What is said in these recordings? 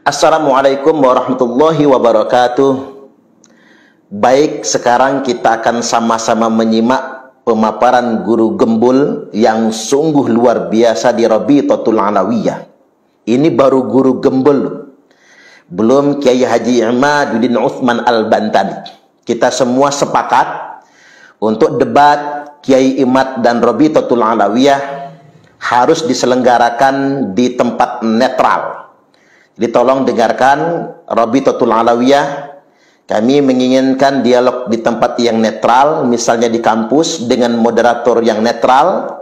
Assalamualaikum warahmatullahi wabarakatuh. Baik, sekarang kita akan sama-sama menyimak pemaparan guru gembul yang sungguh luar biasa di Rabitatul Alawiyah. Ini baru guru gembul, belum Kiai Haji Imaduddin Utsman Al-Bantani. Kita semua sepakat untuk debat Kiai Imad dan Rabitatul Alawiyah harus diselenggarakan di tempat netral. Jadi tolong dengarkan Rabitatul Alawiyah. Kami menginginkan dialog di tempat yang netral, misalnya di kampus dengan moderator yang netral,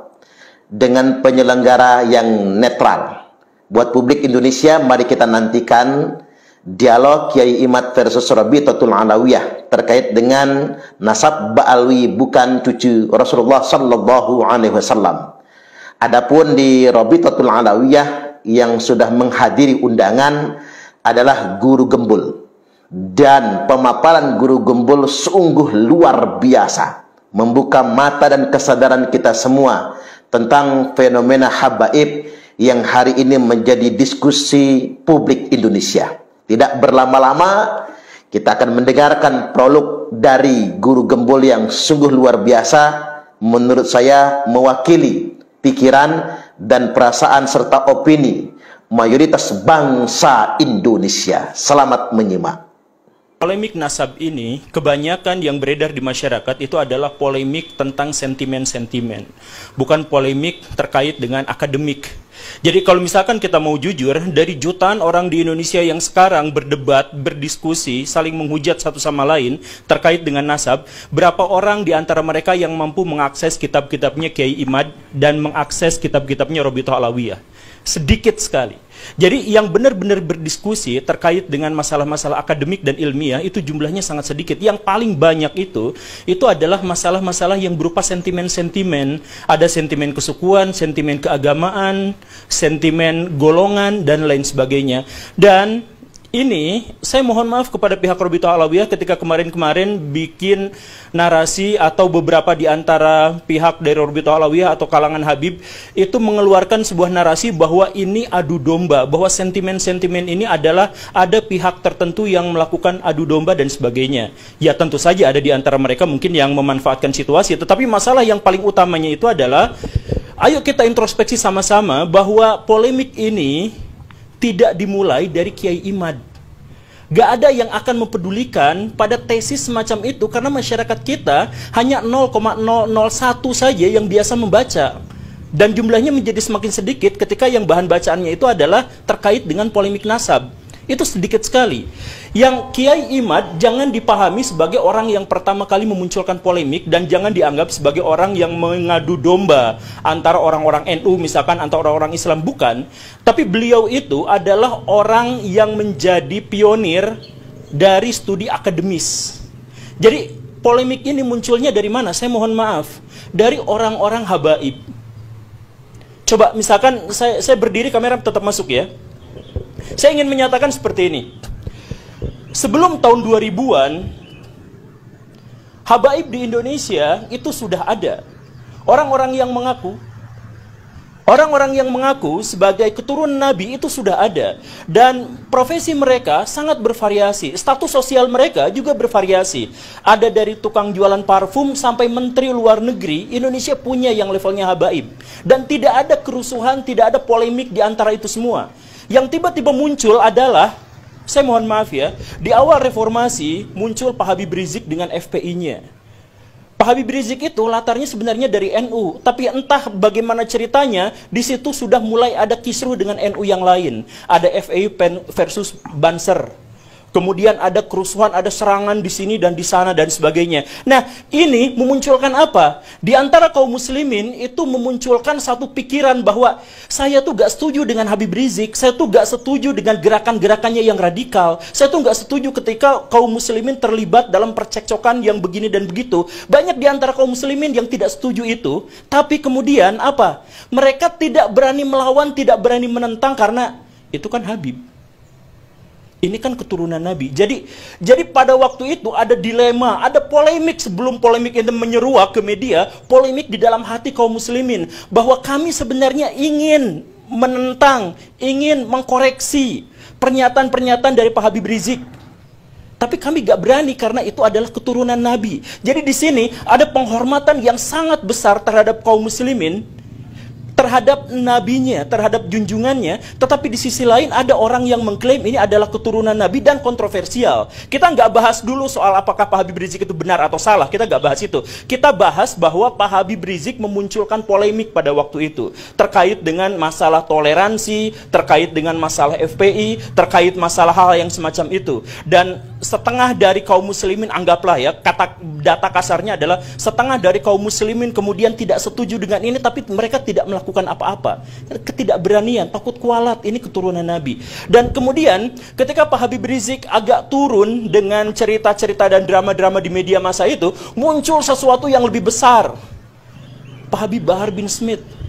dengan penyelenggara yang netral. Buat publik Indonesia, mari kita nantikan dialog Kiai Imad versus Rabitatul Alawiyah terkait dengan nasab Ba'alwi bukan cucu Rasulullah Sallallahu Alaihi Wasallam. Adapun di Rabitatul Alawiyah yang sudah menghadiri undangan adalah guru gembul, dan pemaparan guru gembul sungguh luar biasa, membuka mata dan kesadaran kita semua tentang fenomena habaib yang hari ini menjadi diskusi publik Indonesia. Tidak berlama-lama, kita akan mendengarkan prolog dari guru gembul yang sungguh luar biasa, menurut saya mewakili pikiran dan perasaan serta opini mayoritas bangsa Indonesia. Selamat menyimak. Polemik nasab ini, kebanyakan yang beredar di masyarakat itu adalah polemik tentang sentimen-sentimen, bukan polemik terkait dengan akademik. Jadi kalau misalkan kita mau jujur, dari jutaan orang di Indonesia yang sekarang berdebat, berdiskusi, saling menghujat satu sama lain terkait dengan nasab, berapa orang di antara mereka yang mampu mengakses kitab-kitabnya Kiai Imad dan mengakses kitab-kitabnya Rabitatul Alawiyah? Sedikit sekali. Jadi yang benar-benar berdiskusi terkait dengan masalah-masalah akademik dan ilmiah itu jumlahnya sangat sedikit. Yang paling banyak itu adalah masalah-masalah yang berupa sentimen-sentimen. Ada sentimen kesukuan, sentimen keagamaan, sentimen golongan, dan lain sebagainya. Dan ini, saya mohon maaf kepada pihak Rabitatul Alawiyah ketika kemarin-kemarin bikin narasi atau beberapa di antara pihak dari Rabitatul Alawiyah atau kalangan Habib itu mengeluarkan sebuah narasi bahwa ini adu domba, bahwa sentimen-sentimen ini adalah ada pihak tertentu yang melakukan adu domba dan sebagainya. Ya tentu saja ada di antara mereka mungkin yang memanfaatkan situasi, tetapi masalah yang paling utamanya itu adalah, ayo kita introspeksi sama-sama bahwa polemik ini tidak dimulai dari Kiai Imad. Gak ada yang akan mempedulikan pada tesis semacam itu karena masyarakat kita hanya 0,001 saja yang biasa membaca. Dan jumlahnya menjadi semakin sedikit ketika yang bahan bacaannya itu adalah terkait dengan polemik nasab. Itu sedikit sekali. Yang Kiai Imad jangan dipahami sebagai orang yang pertama kali memunculkan polemik, dan jangan dianggap sebagai orang yang mengadu domba antara orang-orang NU misalkan, antara orang-orang Islam, bukan. Tapi beliau itu adalah orang yang menjadi pionir dari studi akademis. Jadi polemik ini munculnya dari mana? Saya mohon maaf, dari orang-orang habaib. Coba misalkan saya berdiri, kamera tetap masuk ya. Saya ingin menyatakan seperti ini. Sebelum tahun 2000-an, habaib di Indonesia itu sudah ada. Orang-orang yang mengaku sebagai keturunan Nabi itu sudah ada. Dan profesi mereka sangat bervariasi. Status sosial mereka juga bervariasi. Ada dari tukang jualan parfum sampai menteri luar negeri. Indonesia punya yang levelnya habaib. Dan tidak ada kerusuhan, tidak ada polemik di antara itu semua. Yang tiba-tiba muncul adalah, saya mohon maaf ya, di awal reformasi muncul Pak Habib Rizik dengan FPI-nya. Pak Habib Rizik itu latarnya sebenarnya dari NU, tapi entah bagaimana ceritanya, di situ sudah mulai ada kisruh dengan NU yang lain. Ada FPI versus Banser. Kemudian ada kerusuhan, ada serangan di sini dan di sana dan sebagainya. Nah, ini memunculkan apa? Di antara kaum muslimin itu memunculkan satu pikiran bahwa saya tuh gak setuju dengan Habib Rizik, saya tuh gak setuju dengan gerakan-gerakannya yang radikal, saya tuh gak setuju ketika kaum muslimin terlibat dalam percekcokan yang begini dan begitu. Banyak di antara kaum muslimin yang tidak setuju itu, tapi kemudian apa? Mereka tidak berani melawan, tidak berani menentang karena itu kan Habib. Ini kan keturunan Nabi. Jadi pada waktu itu ada dilema, ada polemik sebelum polemik ini menyeruak ke media, polemik di dalam hati kaum muslimin bahwa kami sebenarnya ingin menentang, ingin mengkoreksi pernyataan-pernyataan dari Pak Habib Rizik. Tapi kami gak berani karena itu adalah keturunan Nabi. Jadi di sini ada penghormatan yang sangat besar terhadap kaum muslimin, terhadap nabinya, terhadap junjungannya. Tetapi di sisi lain ada orang yang mengklaim ini adalah keturunan Nabi dan kontroversial. Kita nggak bahas dulu soal apakah Pak Habib Rizik itu benar atau salah. Kita nggak bahas itu. Kita bahas bahwa Pak Habib Rizik memunculkan polemik pada waktu itu terkait dengan masalah toleransi, terkait dengan masalah FPI, terkait masalah hal yang semacam itu. Dan setengah dari kaum muslimin, anggaplah ya, data kasarnya adalah setengah dari kaum muslimin kemudian tidak setuju dengan ini, tapi mereka tidak melakukan apa-apa. Ketidakberanian, takut kualat, ini keturunan Nabi. Dan kemudian ketika Pak Habib Rizik agak turun dengan cerita-cerita dan drama-drama di media massa itu, muncul sesuatu yang lebih besar. Pak Habib Bahar bin Smith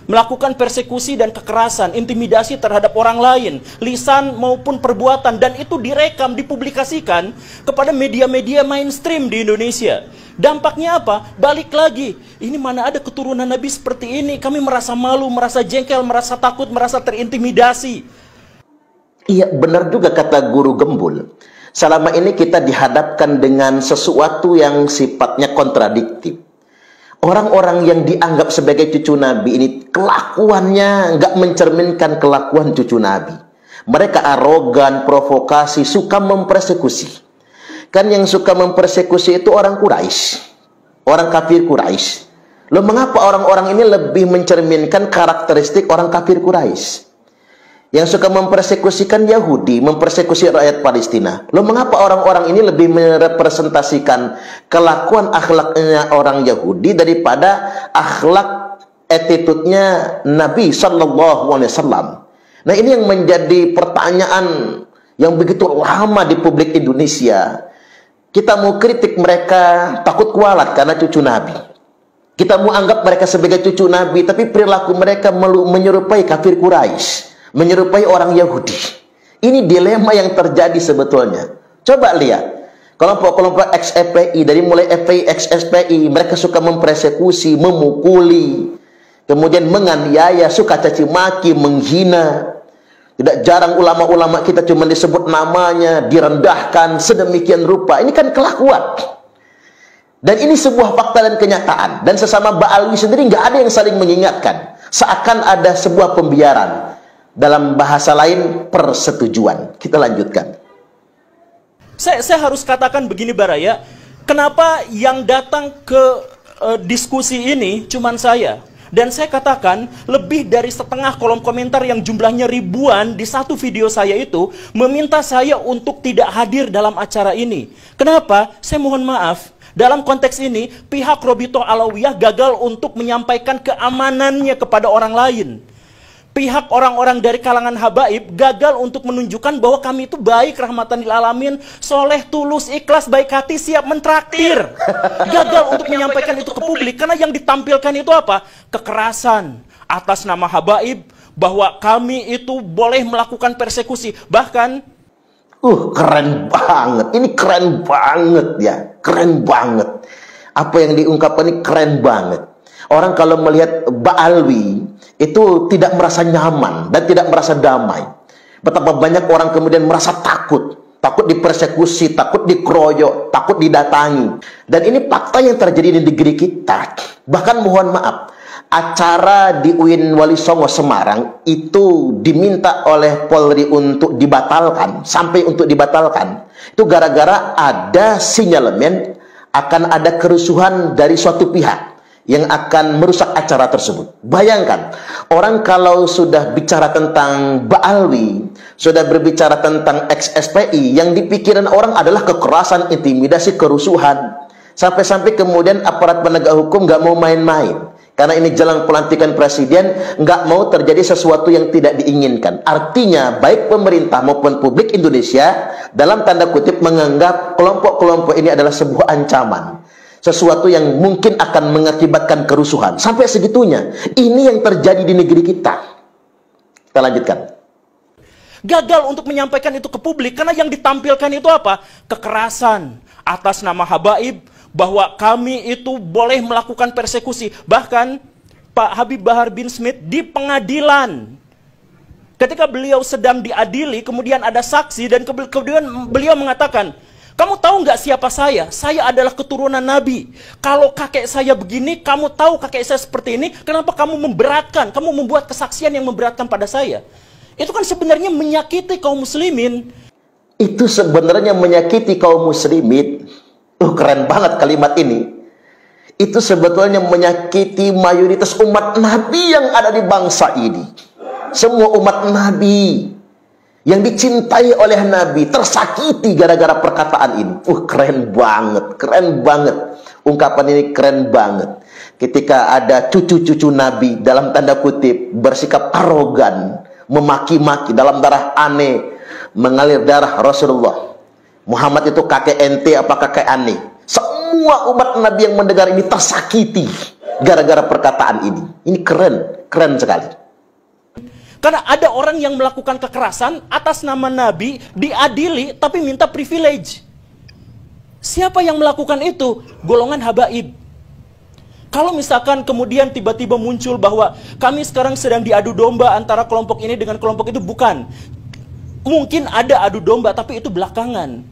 melakukan persekusi dan kekerasan, intimidasi terhadap orang lain, lisan maupun perbuatan, dan itu direkam, dipublikasikan kepada media-media mainstream di Indonesia. Dampaknya apa? Balik lagi, ini mana ada keturunan Nabi seperti ini? Kami merasa malu, merasa jengkel, merasa takut, merasa terintimidasi. Iya, benar juga kata Guru Gembul. Selama ini kita dihadapkan dengan sesuatu yang sifatnya kontradiktif. Orang-orang yang dianggap sebagai cucu Nabi ini kelakuannya nggak mencerminkan kelakuan cucu Nabi. Mereka arogan, provokasi, suka mempersekusi. Kan yang suka mempersekusi itu orang Quraisy, orang kafir Quraisy. Loh, mengapa orang-orang ini lebih mencerminkan karakteristik orang kafir Quraisy? Yang suka mempersekusikan Yahudi, mempersekusi rakyat Palestina. Loh, mengapa orang-orang ini lebih merepresentasikan kelakuan akhlaknya orang Yahudi daripada akhlak attitude-nya Nabi Sallallahu Alaihi Wasallam? Nah, ini yang menjadi pertanyaan yang begitu lama di publik Indonesia. Kita mau kritik mereka takut kualat karena cucu Nabi. Kita mau anggap mereka sebagai cucu Nabi, tapi perilaku mereka menyerupai kafir Quraisy, menyerupai orang Yahudi. Ini dilema yang terjadi sebetulnya. Coba lihat, kelompok-kelompok ex-FPI, dari mulai FPI, ex-SPI, mereka suka mempersekusi, memukuli, kemudian menganiaya, suka caci maki, menghina. Tidak jarang ulama-ulama kita cuma disebut namanya, direndahkan sedemikian rupa. Ini kan kelakuan. Dan ini sebuah fakta dan kenyataan. Dan sesama Ba'alwi sendiri nggak ada yang saling mengingatkan. Seakan ada sebuah pembiaran. Dalam bahasa lain, persetujuan. Kita lanjutkan. Saya harus katakan begini, Baraya. Kenapa yang datang ke diskusi ini cuman saya? Dan saya katakan, lebih dari setengah kolom komentar yang jumlahnya ribuan di satu video saya itu meminta saya untuk tidak hadir dalam acara ini. Kenapa? Saya mohon maaf. Dalam konteks ini, pihak Robitoh Alawiyah gagal untuk menyampaikan keamanannya kepada orang lain. Pihak orang-orang dari kalangan habaib gagal untuk menunjukkan bahwa kami itu baik, rahmatan lil alamin, soleh, tulus, ikhlas, baik hati, siap mentraktir. Gagal untuk menyampaikan itu ke publik karena yang ditampilkan itu apa? Kekerasan atas nama habaib, bahwa kami itu boleh melakukan persekusi. Bahkan keren banget. Ini keren banget ya. Keren banget. Apa yang diungkapkan ini keren banget. Orang kalau melihat Ba'alwi itu tidak merasa nyaman dan tidak merasa damai. Betapa banyak orang kemudian merasa takut. Takut dipersekusi, takut dikeroyok, takut didatangi. Dan ini fakta yang terjadi di negeri kita. Bahkan mohon maaf, acara di UIN Wali Songo Semarang itu diminta oleh Polri untuk dibatalkan. Sampai untuk dibatalkan. Itu gara-gara ada sinyalemen akan ada kerusuhan dari suatu pihak yang akan merusak acara tersebut. Bayangkan, orang kalau sudah bicara tentang Ba'alwi, sudah berbicara tentang ex-SPI, yang dipikiran orang adalah kekerasan, intimidasi, kerusuhan. Sampai-sampai kemudian aparat penegak hukum nggak mau main-main. Karena ini jelang pelantikan presiden, nggak mau terjadi sesuatu yang tidak diinginkan. Artinya, baik pemerintah maupun publik Indonesia, dalam tanda kutip menganggap kelompok-kelompok ini adalah sebuah ancaman. Sesuatu yang mungkin akan mengakibatkan kerusuhan. Sampai segitunya. Ini yang terjadi di negeri kita. Kita lanjutkan. Gagal untuk menyampaikan itu ke publik karena yang ditampilkan itu apa? Kekerasan atas nama habaib, bahwa kami itu boleh melakukan persekusi. Bahkan Pak Habib Bahar bin Smith di pengadilan, Ketika beliau sedang diadili, kemudian ada saksi, dan kemudian beliau mengatakan, kamu tahu nggak siapa saya? Saya adalah keturunan Nabi. Kalau kakek saya begini, kamu tahu kakek saya seperti ini, kenapa kamu memberatkan? Kamu membuat kesaksian yang memberatkan pada saya. Itu kan sebenarnya menyakiti kaum muslimin. Itu sebenarnya menyakiti kaum muslimin. Keren banget kalimat ini. Itu sebetulnya menyakiti mayoritas umat Nabi yang ada di bangsa ini. Semua umat Nabi yang dicintai oleh Nabi tersakiti gara-gara perkataan ini. Keren banget, keren banget. Ungkapan ini keren banget. Ketika ada cucu-cucu Nabi dalam tanda kutip bersikap arogan, memaki-maki, dalam darah aneh mengalir darah Rasulullah. Muhammad itu kakek ente apa kakek aneh? Semua umat Nabi yang mendengar ini tersakiti gara-gara perkataan ini. Ini keren, keren sekali. Karena ada orang yang melakukan kekerasan atas nama Nabi, diadili tapi minta privilege. Siapa yang melakukan itu? Golongan habaib. Kalau misalkan kemudian tiba-tiba muncul bahwa kami sekarang sedang diadu domba antara kelompok ini dengan kelompok itu, bukan. Mungkin ada adu domba, tapi itu belakangan.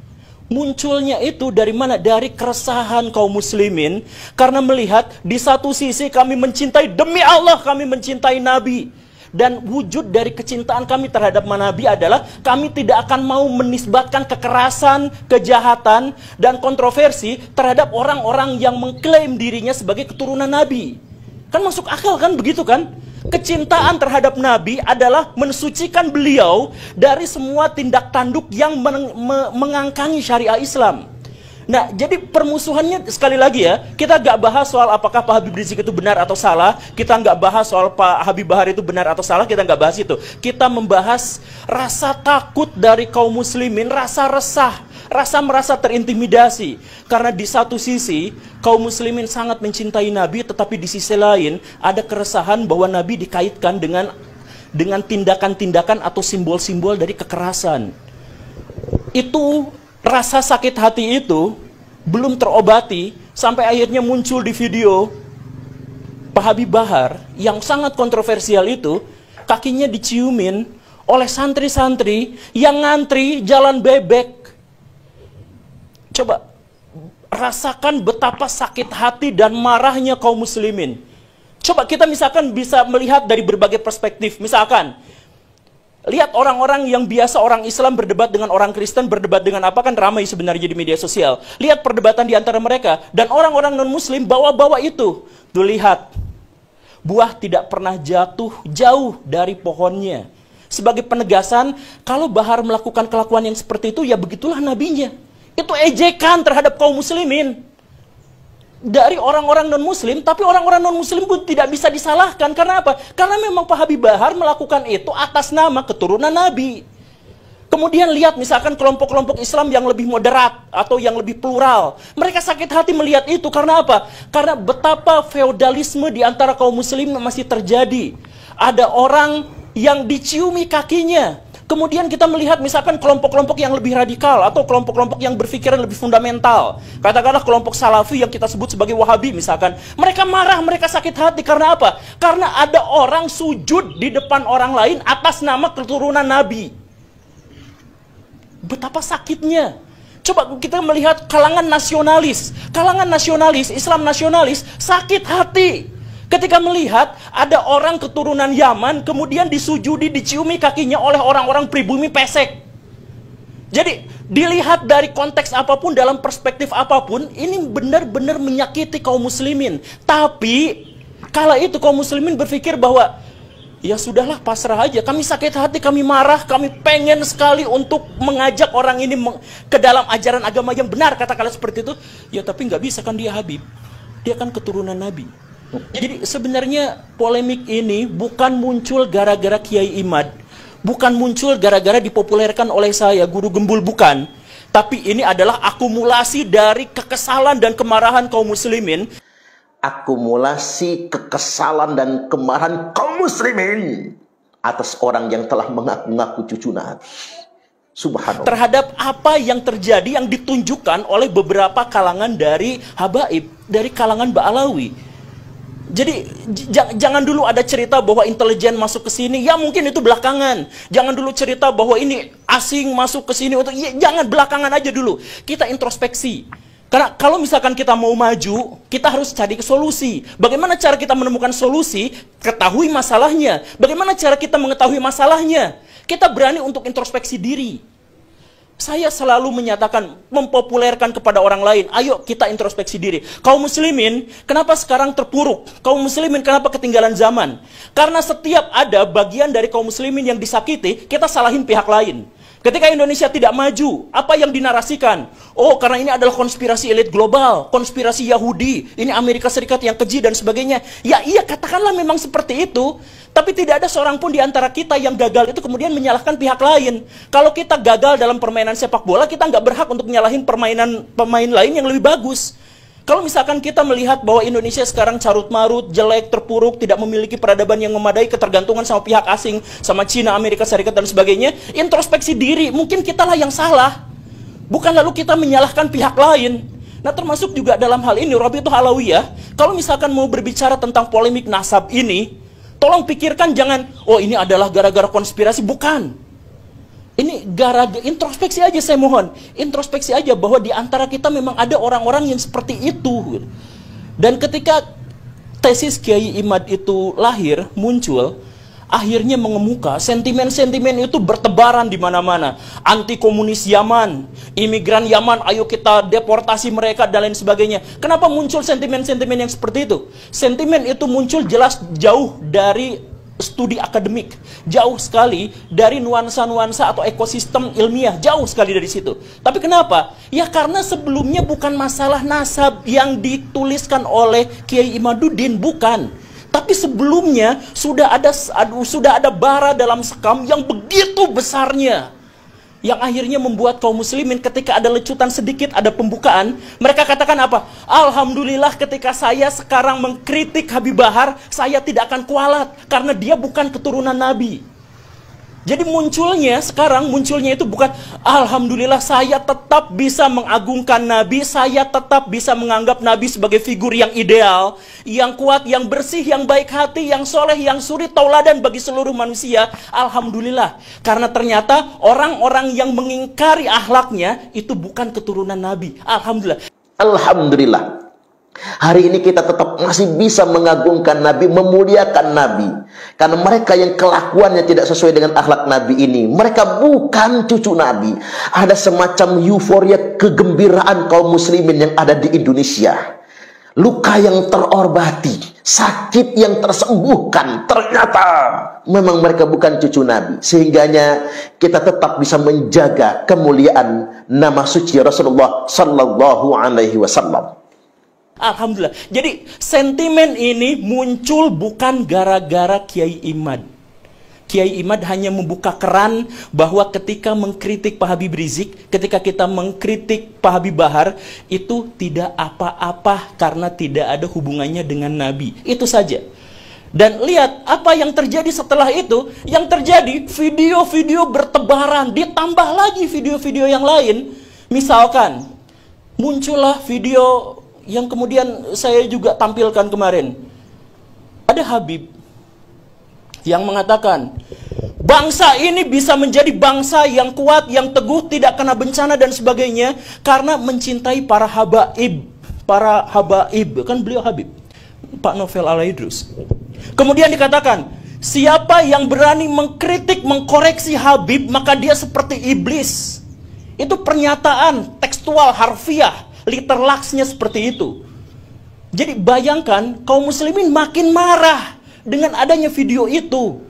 Munculnya itu dari mana? Dari keresahan kaum muslimin, karena melihat di satu sisi kami mencintai, demi Allah kami mencintai Nabi. Dan wujud dari kecintaan kami terhadap Nabi adalah kami tidak akan mau menisbatkan kekerasan, kejahatan, dan kontroversi terhadap orang-orang yang mengklaim dirinya sebagai keturunan Nabi. Kan masuk akal kan, begitu kan? Kecintaan terhadap Nabi adalah mensucikan beliau dari semua tindak tanduk yang mengangkangi syariah Islam. Nah, jadi permusuhannya sekali lagi ya, kita nggak bahas soal apakah Pak Habib Rizik itu benar atau salah, kita nggak bahas soal Pak Habib Bahar itu benar atau salah, kita nggak bahas itu. Kita membahas rasa takut dari kaum muslimin, rasa resah, rasa merasa terintimidasi. Karena di satu sisi, kaum muslimin sangat mencintai Nabi, tetapi di sisi lain ada keresahan bahwa Nabi dikaitkan dengan tindakan-tindakan atau simbol-simbol dari kekerasan. Itu rasa sakit hati itu belum terobati sampai akhirnya muncul di video Pak Habib Bahar yang sangat kontroversial itu, kakinya diciumin oleh santri-santri yang ngantri jalan bebek. Coba rasakan betapa sakit hati dan marahnya kaum muslimin. Coba kita misalkan bisa melihat dari berbagai perspektif. Misalkan lihat orang-orang yang biasa orang Islam berdebat dengan orang Kristen, berdebat dengan apa, kan ramai sebenarnya di media sosial. Lihat perdebatan di antara mereka. Dan orang-orang non-muslim bawa-bawa itu. Tuh lihat, buah tidak pernah jatuh jauh dari pohonnya. Sebagai penegasan, kalau Bahar melakukan kelakuan yang seperti itu, ya begitulah nabinya. Itu ejekan terhadap kaum muslimin. Dari orang-orang non-muslim, tapi orang-orang non-muslim pun tidak bisa disalahkan. Karena apa? Karena memang Pak Habib Bahar melakukan itu atas nama keturunan Nabi. Kemudian lihat misalkan kelompok-kelompok Islam yang lebih moderat atau yang lebih plural. Mereka sakit hati melihat itu. Karena apa? Karena betapa feodalisme di antara kaum muslim masih terjadi. Ada orang yang diciumi kakinya. Kemudian kita melihat misalkan kelompok-kelompok yang lebih radikal atau kelompok-kelompok yang berpikiran lebih fundamental. Katakanlah kelompok salafi yang kita sebut sebagai wahabi misalkan. Mereka marah, mereka sakit hati. Karena apa? Karena ada orang sujud di depan orang lain atas nama keturunan Nabi. Betapa sakitnya. Coba kita melihat kalangan nasionalis. Kalangan nasionalis, Islam nasionalis, sakit hati ketika melihat ada orang keturunan Yaman kemudian disujudi, diciumi kakinya oleh orang-orang pribumi pesek. Jadi dilihat dari konteks apapun, dalam perspektif apapun, ini benar-benar menyakiti kaum muslimin. Tapi kala itu kaum muslimin berpikir bahwa ya sudahlah, pasrah aja. Kami sakit hati, kami marah, kami pengen sekali untuk mengajak orang ini ke dalam ajaran agama yang benar, katakanlah seperti itu. Ya tapi nggak bisa kan, dia Habib, dia kan keturunan Nabi. Jadi sebenarnya polemik ini bukan muncul gara-gara Kiai Imad, bukan muncul gara-gara dipopulerkan oleh saya, Guru Gembul, bukan. Tapi ini adalah akumulasi dari kekesalan dan kemarahan kaum muslimin. Akumulasi kekesalan dan kemarahan kaum muslimin atas orang yang telah mengaku-ngaku cucu Nabi. Subhanallah. Terhadap apa yang terjadi yang ditunjukkan oleh beberapa kalangan dari habaib, dari kalangan Ba'alawi. Jadi jangan dulu ada cerita bahwa intelijen masuk ke sini, ya mungkin itu belakangan. Jangan dulu cerita bahwa ini asing masuk ke sini, ya, jangan, belakangan aja dulu. Kita introspeksi. Karena kalau misalkan kita mau maju, kita harus cari solusi. Bagaimana cara kita menemukan solusi? Ketahui masalahnya. Bagaimana cara kita mengetahui masalahnya? Kita berani untuk introspeksi diri. Saya selalu menyatakan, mempopulerkan kepada orang lain, ayo kita introspeksi diri. Kaum muslimin, kenapa sekarang terpuruk? Kaum muslimin, kenapa ketinggalan zaman? Karena setiap ada bagian dari kaum muslimin yang disakiti, kita salahin pihak lain. Ketika Indonesia tidak maju, apa yang dinarasikan? Oh, karena ini adalah konspirasi elit global, konspirasi Yahudi, ini Amerika Serikat yang keji dan sebagainya. Ya iya, katakanlah memang seperti itu. Tapi tidak ada seorang pun di antara kita yang gagal itu kemudian menyalahkan pihak lain. Kalau kita gagal dalam permainan sepak bola, kita nggak berhak untuk menyalahin pemain lain yang lebih bagus. Kalau misalkan kita melihat bahwa Indonesia sekarang carut-marut, jelek, terpuruk, tidak memiliki peradaban yang memadai, ketergantungan sama pihak asing, sama Cina, Amerika Serikat, dan sebagainya, introspeksi diri, mungkin kitalah yang salah. Bukan lalu kita menyalahkan pihak lain. Nah, termasuk juga dalam hal ini, Rabi'ah Alawiyah, kalau misalkan mau berbicara tentang polemik nasab ini, tolong pikirkan jangan, oh ini adalah gara-gara konspirasi, bukan. Ini gara-gara introspeksi aja, saya mohon. Introspeksi aja bahwa di antara kita memang ada orang-orang yang seperti itu. Dan ketika tesis Kiai Imad itu lahir, muncul, akhirnya mengemuka, sentimen-sentimen itu bertebaran di mana-mana. Anti komunis Yaman, imigran Yaman, ayo kita deportasi mereka dan lain sebagainya. Kenapa muncul sentimen-sentimen yang seperti itu? Sentimen itu muncul jelas jauh dari studi akademik, jauh sekali dari nuansa-nuansa atau ekosistem ilmiah, jauh sekali dari situ. Tapi kenapa? Ya karena sebelumnya bukan masalah nasab yang dituliskan oleh Kiai Imaduddin, bukan. Tapi sebelumnya sudah ada bara dalam sekam yang begitu besarnya, yang akhirnya membuat kaum muslimin ketika ada lecutan sedikit, ada pembukaan, mereka katakan apa? Alhamdulillah ketika saya sekarang mengkritik Habib Bahar, saya tidak akan kualat, karena dia bukan keturunan Nabi. Jadi munculnya itu bukan, alhamdulillah saya tetap bisa mengagungkan Nabi, saya tetap bisa menganggap Nabi sebagai figur yang ideal, yang kuat, yang bersih, yang baik hati, yang soleh, yang suri tauladan bagi seluruh manusia. Alhamdulillah, karena ternyata orang-orang yang mengingkari akhlaknya itu bukan keturunan Nabi. Alhamdulillah. Alhamdulillah. Hari ini kita tetap masih bisa mengagungkan Nabi, memuliakan Nabi. Karena mereka yang kelakuannya tidak sesuai dengan akhlak Nabi ini, mereka bukan cucu Nabi. Ada semacam euforia kegembiraan kaum muslimin yang ada di Indonesia. Luka yang terobati, sakit yang tersembuhkan, ternyata memang mereka bukan cucu Nabi. Sehingganya kita tetap bisa menjaga kemuliaan nama suci Rasulullah Sallallahu Alaihi Wasallam. Alhamdulillah. Jadi sentimen ini muncul bukan gara-gara Kiai Imad. Kiai Imad hanya membuka keran bahwa ketika mengkritik Pak Habib Rizik, ketika kita mengkritik Pak Habib Bahar, itu tidak apa-apa karena tidak ada hubungannya dengan Nabi. Itu saja. Dan lihat apa yang terjadi setelah itu. Yang terjadi, video-video bertebaran, ditambah lagi video-video yang lain. Misalkan, muncullah video yang kemudian saya juga tampilkan kemarin. Ada Habib yang mengatakan, bangsa ini bisa menjadi bangsa yang kuat, yang teguh, tidak kena bencana dan sebagainya, karena mencintai para habaib. Para habaib, kan beliau Habib, Pak Novel Alaidrus. Kemudian dikatakan, siapa yang berani mengkritik, mengkoreksi Habib, maka dia seperti iblis. Itu pernyataan tekstual, harfiah, literlaksnya seperti itu. Jadi bayangkan kaum muslimin makin marah dengan adanya video itu.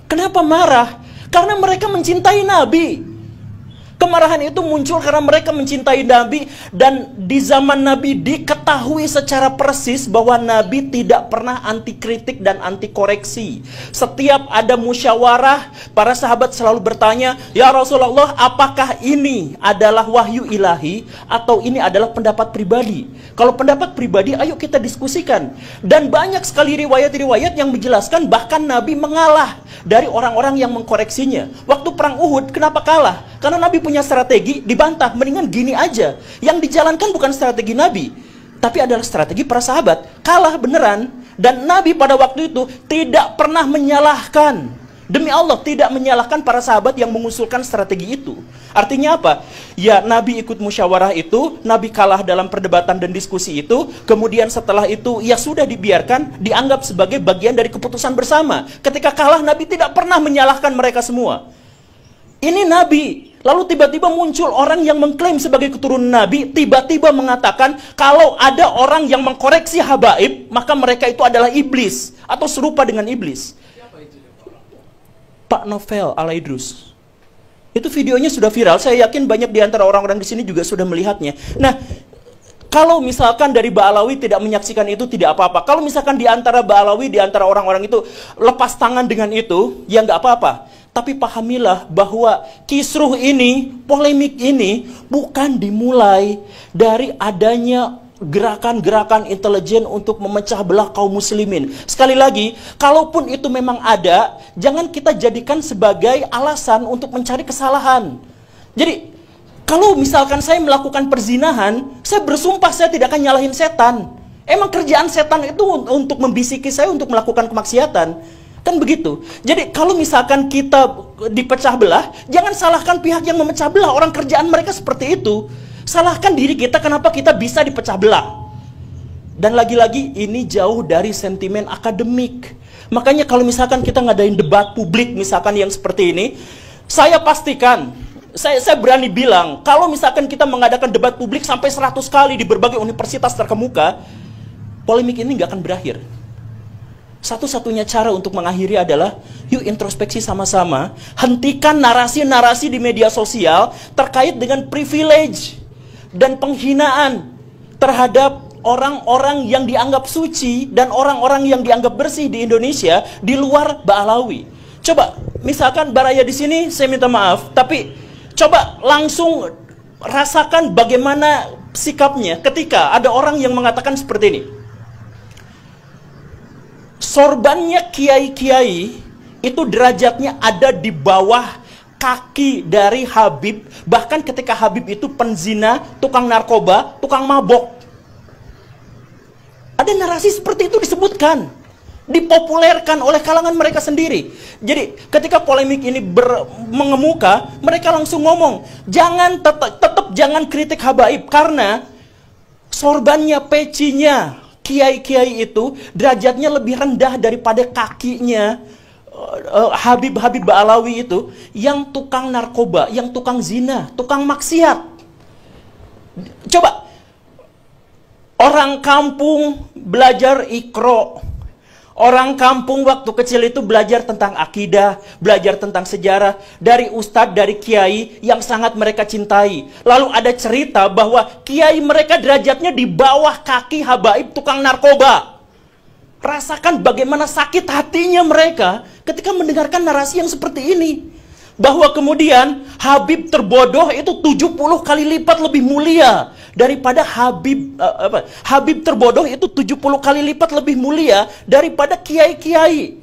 Kenapa marah? Karena mereka mencintai Nabi. Kemarahan itu muncul karena mereka mencintai Nabi, dan di zaman Nabi diketahui secara persis bahwa Nabi tidak pernah anti kritik dan anti koreksi. Setiap ada musyawarah, para sahabat selalu bertanya, ya Rasulullah, apakah ini adalah wahyu ilahi atau ini adalah pendapat pribadi? Kalau pendapat pribadi, ayo kita diskusikan. Dan banyak sekali riwayat-riwayat yang menjelaskan bahkan Nabi mengalah dari orang-orang yang mengkoreksinya. Waktu perang Uhud, kenapa kalah? Karena Nabi punya strategi, dibantah, mendingan gini aja. Yang dijalankan bukan strategi Nabi, tapi adalah strategi para sahabat. Kalah beneran. Dan Nabi pada waktu itu tidak pernah menyalahkan. Demi Allah, tidak menyalahkan para sahabat yang mengusulkan strategi itu. Artinya apa? Ya, Nabi ikut musyawarah itu, Nabi kalah dalam perdebatan dan diskusi itu, kemudian setelah itu, ya sudah dibiarkan, dianggap sebagai bagian dari keputusan bersama. Ketika kalah, Nabi tidak pernah menyalahkan mereka semua. Ini Nabi. Lalu tiba-tiba muncul orang yang mengklaim sebagai keturunan Nabi, tiba-tiba mengatakan, kalau ada orang yang mengkoreksi habaib, maka mereka itu adalah iblis, atau serupa dengan iblis. Pak Novel Alaidrus. Itu videonya sudah viral. Saya yakin banyak di antara orang-orang di sini juga sudah melihatnya. Nah, kalau misalkan dari Ba'alawi tidak menyaksikan itu, tidak apa-apa. Kalau misalkan di antara Ba'alawi, di antara orang-orang itu lepas tangan dengan itu, ya nggak apa-apa. Tapi pahamilah bahwa kisruh ini, polemik ini bukan dimulai dari adanya gerakan-gerakan intelijen untuk memecah belah kaum muslimin. Sekali lagi, kalaupun itu memang ada, jangan kita jadikan sebagai alasan untuk mencari kesalahan. Jadi, kalau misalkan saya melakukan perzinahan, saya bersumpah saya tidak akan nyalahin setan. Emang kerjaan setan itu untuk membisiki saya untuk melakukan kemaksiatan. Kan begitu. Jadi kalau misalkan kita dipecah belah, jangan salahkan pihak yang memecah belah. Orang kerjaan mereka seperti itu. Salahkan diri kita kenapa kita bisa dipecah belah. Dan lagi-lagi ini jauh dari sentimen akademik. Makanya kalau misalkan kita ngadain debat publik misalkan yang seperti ini, saya pastikan, saya berani bilang, kalau misalkan kita mengadakan debat publik sampai 100 kali di berbagai universitas terkemuka, polemik ini nggak akan berakhir. Satu-satunya cara untuk mengakhiri adalah, yuk introspeksi sama-sama, hentikan narasi-narasi di media sosial terkait dengan privilege dan penghinaan terhadap orang-orang yang dianggap suci dan orang-orang yang dianggap bersih di Indonesia di luar Ba'alawi. Coba, misalkan Baraya di sini, saya minta maaf, tapi coba langsung rasakan bagaimana sikapnya ketika ada orang yang mengatakan seperti ini. Sorbannya kiai-kiai itu derajatnya ada di bawah kaki dari Habib. Bahkan ketika Habib itu penzina, tukang narkoba, tukang mabok. Ada narasi seperti itu disebutkan, dipopulerkan oleh kalangan mereka sendiri. Jadi ketika polemik ini mengemuka, mereka langsung ngomong, jangan tetap jangan kritik habaib, karena sorbannya, pecinya kiai-kiai itu derajatnya lebih rendah daripada kakinya Habib-Habib Ba'alawi itu yang tukang narkoba, yang tukang zina, tukang maksiat. Coba, orang kampung belajar Iqra. Orang kampung waktu kecil itu belajar tentang akidah, belajar tentang sejarah dari ustadz, dari kiai yang sangat mereka cintai. Lalu ada cerita bahwa kiai mereka derajatnya di bawah kaki habaib tukang narkoba. Rasakan bagaimana sakit hatinya mereka ketika mendengarkan narasi yang seperti ini. Bahwa kemudian Habib terbodoh itu 70 kali lipat lebih mulia daripada Habib terbodoh itu 70 kali lipat lebih mulia daripada kiai-kiai.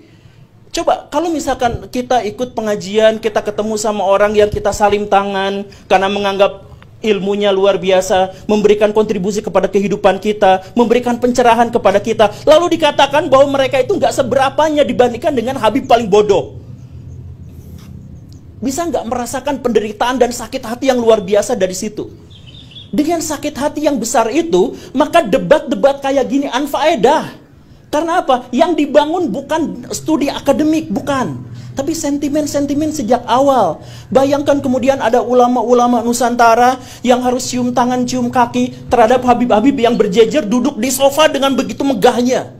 Coba kalau misalkan kita ikut pengajian, kita ketemu sama orang yang kita salim tangan karena menganggap ilmunya luar biasa, memberikan kontribusi kepada kehidupan kita, memberikan pencerahan kepada kita, lalu dikatakan bahwa mereka itu nggak seberapanya dibandingkan dengan Habib paling bodoh. Bisa nggak merasakan penderitaan dan sakit hati yang luar biasa dari situ? Dengan sakit hati yang besar itu, maka debat-debat kayak gini anfaedah. Karena apa? Yang dibangun bukan studi akademik, bukan. Tapi sentimen-sentimen sejak awal. Bayangkan kemudian ada ulama-ulama Nusantara yang harus cium tangan, cium kaki terhadap Habib-Habib yang berjejer duduk di sofa dengan begitu megahnya.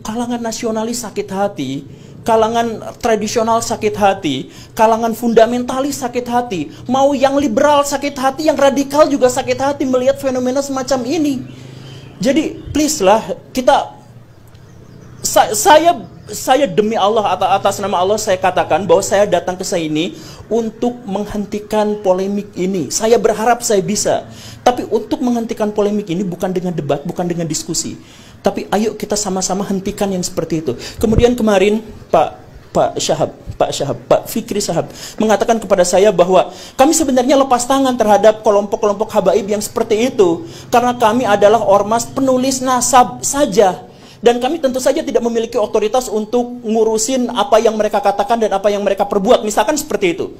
Kalangan nasionalis sakit hati, kalangan tradisional sakit hati, kalangan fundamentalis sakit hati, mau yang liberal sakit hati, yang radikal juga sakit hati melihat fenomena semacam ini. Jadi please lah, saya demi Allah, atas nama Allah saya katakan bahwa saya datang ke sini untuk menghentikan polemik ini. Saya berharap saya bisa. Tapi untuk menghentikan polemik ini bukan dengan debat, bukan dengan diskusi. Tapi ayo kita sama-sama hentikan yang seperti itu. Kemudian kemarin Pak Fikri Syahab mengatakan kepada saya bahwa kami sebenarnya lepas tangan terhadap kelompok-kelompok habaib yang seperti itu. Karena kami adalah ormas penulis nasab saja. Dan kami tentu saja tidak memiliki otoritas untuk ngurusin apa yang mereka katakan dan apa yang mereka perbuat. Misalkan seperti itu.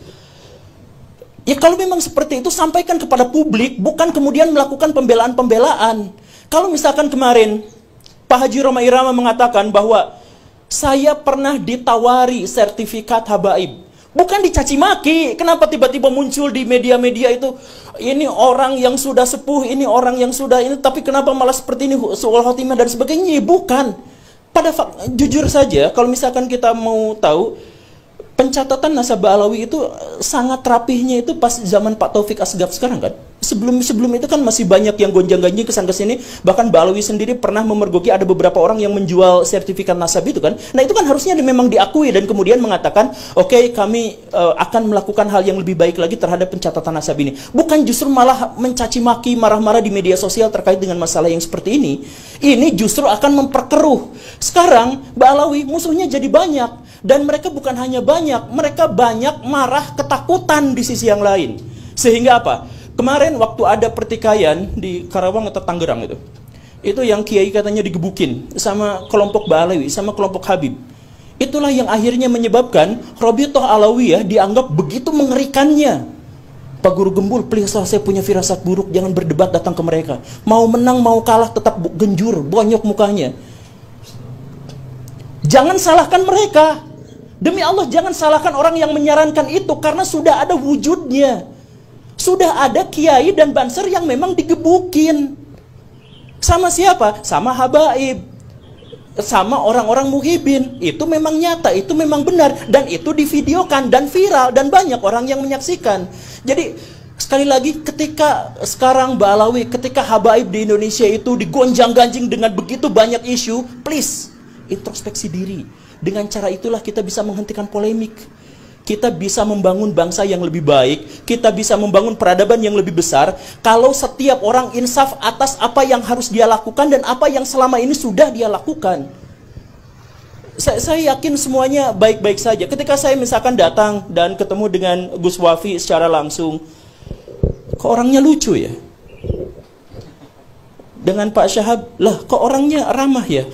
Ya kalau memang seperti itu, sampaikan kepada publik, bukan kemudian melakukan pembelaan-pembelaan. Kalau misalkan kemarin Pak Haji Roma Irama mengatakan bahwa saya pernah ditawari sertifikat habaib, bukan dicaci maki. Kenapa tiba-tiba muncul di media-media itu, ini orang yang sudah sepuh, ini orang yang sudah ini, tapi kenapa malah seperti ini, su'ul khotimah dan sebagainya? Bukan. Jujur saja, kalau misalkan kita mau tahu, pencatatan nasabah Alawi itu sangat rapihnya itu pas zaman Pak Taufik Asgaf sekarang kan. Sebelum itu kan masih banyak yang gonjang-ganjing kesana-kesini. Bahkan Mbak Alawi sendiri pernah memergoki ada beberapa orang yang menjual sertifikat nasabah itu kan. Nah itu kan harusnya memang diakui dan kemudian mengatakan, oke, kami akan melakukan hal yang lebih baik lagi terhadap pencatatan nasabah ini. Bukan justru malah mencaci maki, marah-marah di media sosial terkait dengan masalah yang seperti ini. Ini justru akan memperkeruh. Sekarang Mbak Alawi musuhnya jadi banyak. Dan mereka bukan hanya banyak, mereka banyak marah ketakutan di sisi yang lain. Sehingga apa? Kemarin waktu ada pertikaian di Karawang atau Tangerang itu yang kiai katanya digebukin sama kelompok Ba'alawi, sama kelompok Habib. Itulah yang akhirnya menyebabkan Robitoh Alawiyah dianggap begitu mengerikannya. Pak Guru Gembul, please lah, saya punya firasat buruk, jangan berdebat datang ke mereka. Mau menang, mau kalah, tetap genjur, bonyok mukanya. Jangan salahkan mereka. Demi Allah, jangan salahkan orang yang menyarankan itu, karena sudah ada wujudnya. Sudah ada kiai dan banser yang memang digebukin. Sama siapa? Sama habaib. Sama orang-orang muhibin. Itu memang nyata, itu memang benar. Dan itu divideokan dan viral, dan banyak orang yang menyaksikan. Jadi, sekali lagi, ketika sekarang Mbak Alawi, ketika habaib di Indonesia itu digonjang-ganjing dengan begitu banyak isu, please, introspeksi diri. Dengan cara itulah kita bisa menghentikan polemik. Kita bisa membangun bangsa yang lebih baik. Kita bisa membangun peradaban yang lebih besar. Kalau setiap orang insaf atas apa yang harus dia lakukan dan apa yang selama ini sudah dia lakukan. Saya yakin semuanya baik-baik saja. Ketika saya misalkan datang dan ketemu dengan Gus Wafi secara langsung, kok orangnya lucu ya? Dengan Pak Syahab, lah kok orangnya ramah ya?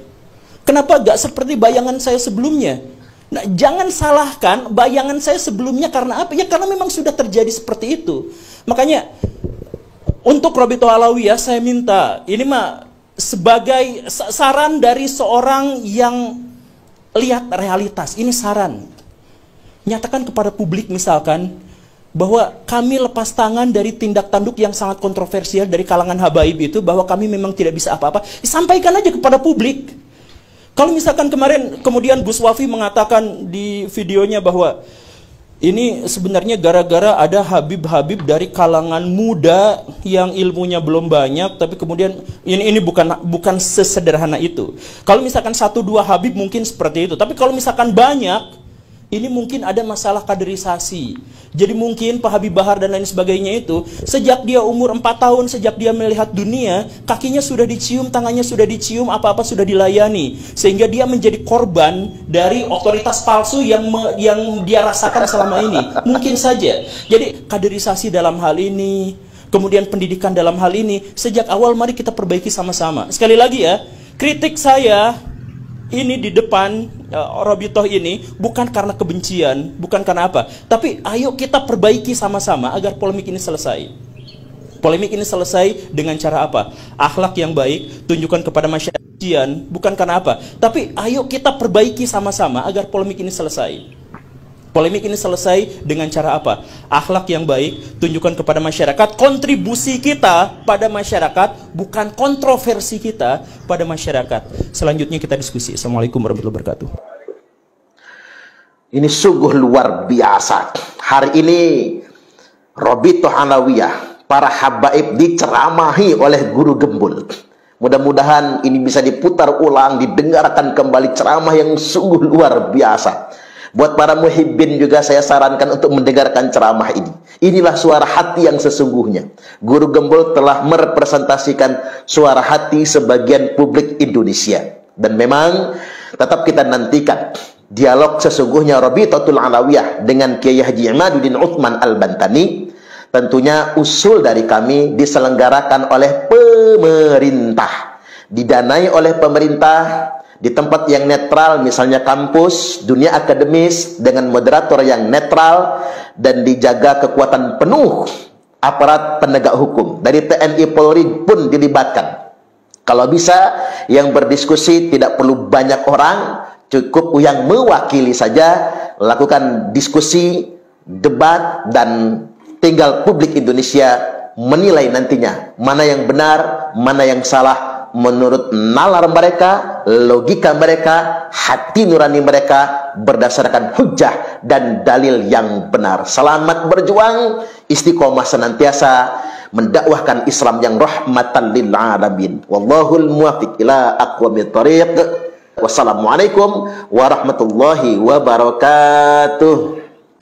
Kenapa gak seperti bayangan saya sebelumnya? Nah, jangan salahkan bayangan saya sebelumnya karena apa? Ya karena memang sudah terjadi seperti itu. Makanya, untuk Robitoh Alawiyah saya minta, ini mah sebagai saran dari seorang yang lihat realitas. Ini saran. Nyatakan kepada publik misalkan, bahwa kami lepas tangan dari tindak tanduk yang sangat kontroversial dari kalangan habaib itu, bahwa kami memang tidak bisa apa-apa. Sampaikan aja kepada publik. Kalau misalkan kemarin kemudian Gus Wafi mengatakan di videonya bahwa ini sebenarnya gara-gara ada habib-habib dari kalangan muda yang ilmunya belum banyak, tapi kemudian ini bukan sesederhana itu. Kalau misalkan 1-2 habib mungkin seperti itu, tapi kalau misalkan banyak, ini mungkin ada masalah kaderisasi. Jadi mungkin Pak Habib Bahar dan lain sebagainya itu, sejak dia umur 4 tahun, sejak dia melihat dunia, kakinya sudah dicium, tangannya sudah dicium, apa-apa sudah dilayani. Sehingga dia menjadi korban dari otoritas palsu yang dia rasakan selama ini. Mungkin saja. Jadi kaderisasi dalam hal ini, kemudian pendidikan dalam hal ini, sejak awal mari kita perbaiki sama-sama. Sekali lagi ya, kritik saya ini di depan Robitoh ini bukan karena kebencian, bukan karena apa, tapi ayo kita perbaiki sama-sama agar polemik ini selesai. Polemik ini selesai dengan cara apa? Akhlak yang baik, tunjukkan kepada masyarakat, bukan karena apa, tapi ayo kita perbaiki sama-sama agar polemik ini selesai. Polemik ini selesai dengan cara apa? Akhlak yang baik, tunjukkan kepada masyarakat, kontribusi kita pada masyarakat, bukan kontroversi kita pada masyarakat. Selanjutnya kita diskusi. Assalamualaikum warahmatullahi wabarakatuh. Ini sungguh luar biasa. Hari ini Robitoh Alawiyah, para habaib diceramahi oleh Guru Gembul. Mudah-mudahan ini bisa diputar ulang, didengarkan kembali ceramah yang sungguh luar biasa. Buat para muhibbin juga saya sarankan untuk mendengarkan ceramah ini. Inilah suara hati yang sesungguhnya. Guru Gembul telah merepresentasikan suara hati sebagian publik Indonesia. Dan memang tetap kita nantikan dialog sesungguhnya Robitotul Alawiyah dengan Kiai Haji Imaduddin Utsman Al-Bantani. Tentunya usul dari kami diselenggarakan oleh pemerintah, didanai oleh pemerintah, di tempat yang netral, misalnya kampus, dunia akademis, dengan moderator yang netral, dan dijaga kekuatan penuh aparat penegak hukum. Dari TNI Polri pun dilibatkan. Kalau bisa, yang berdiskusi tidak perlu banyak orang, cukup yang mewakili saja, lakukan diskusi, debat, dan tinggal publik Indonesia menilai nantinya mana yang benar, mana yang salah, menurut nalar mereka, logika mereka, hati nurani mereka, berdasarkan hujah dan dalil yang benar. Selamat berjuang, istiqomah senantiasa mendakwahkan Islam yang rahmatan lil alamin. Wallahul muwaffiq ila aqwamit thoriq. Wassalamualaikum warahmatullahi wabarakatuh.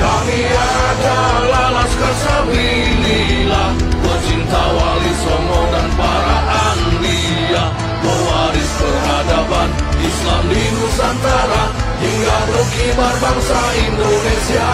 Kami adalah Laskar Sabilillah, pecinta wali songo dan para anbiya, pewaris peradaban Islam di Nusantara, hingga berkibar bangsa Indonesia.